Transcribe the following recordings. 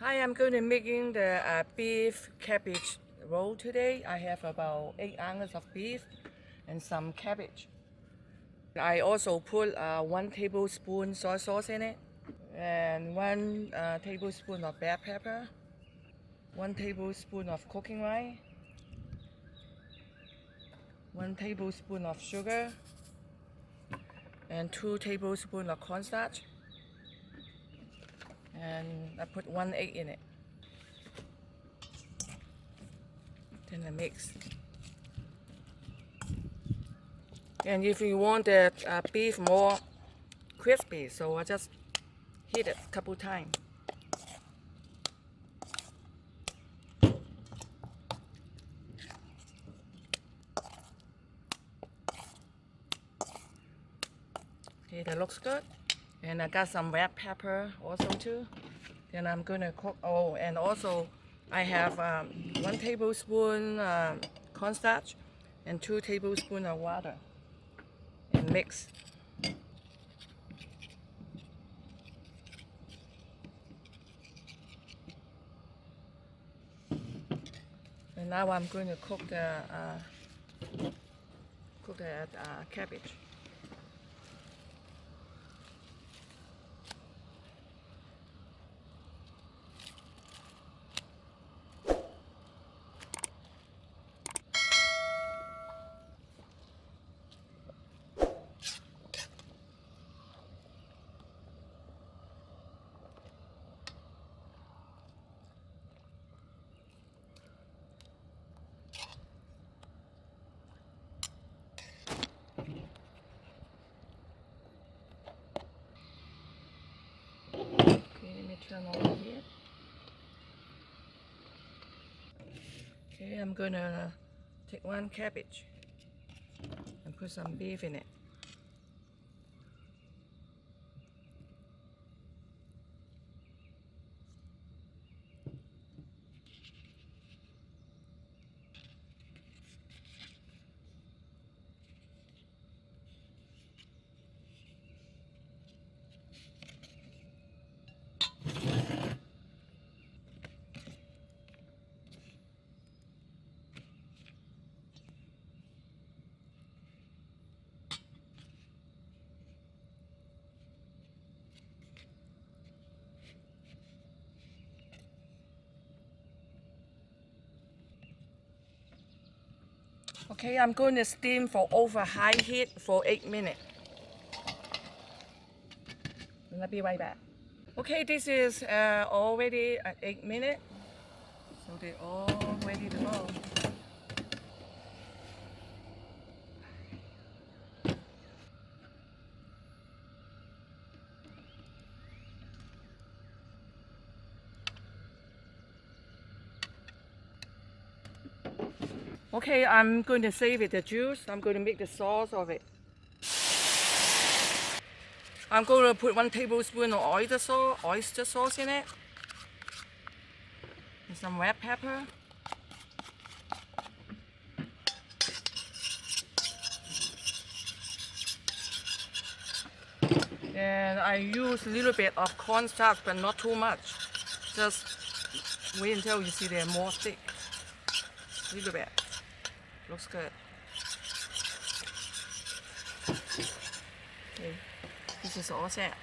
Hi, I'm going to making the beef cabbage roll today. I have about 8 ounces of beef and some cabbage. I also put 1 tablespoon soy sauce in it and 1 tablespoon of black pepper, 1 tablespoon of cooking oil, 1 tablespoon of sugar, and 2 tablespoons of cornstarch. And I put 1 egg in it. Then I mix. And if you want the beef more crispy, so I just hit it a couple times. Okay, that looks good. And I got some red pepper also too. Then I'm gonna cook. Oh, and also I have 1 tablespoon cornstarch and 2 tablespoons of water, and mix. And now I'm going to cook the cabbage. Okay, let me turn over here. Okay, I'm gonna take 1 cabbage and put some beef in it. Okay, I'm going to steam for over high heat for 8 minutes. And I'll be right back. Okay, this is already at 8 minutes. So they're all ready to go. Okay, I'm going to save it, the juice. I'm going to make the sauce of it. I'm going to put 1 tablespoon of oyster sauce in it. And some red pepper. And I use a little bit of cornstarch, but not too much. Just wait until you see they're more thick. A little bit. Looks good. Okay, this is all set.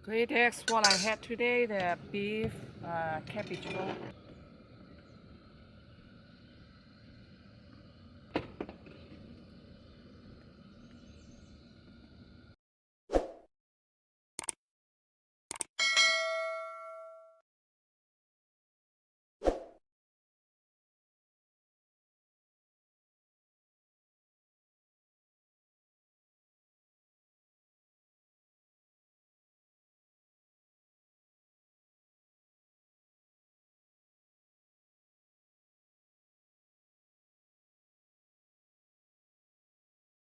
Great, that's what I had today, the beef cabbage roll.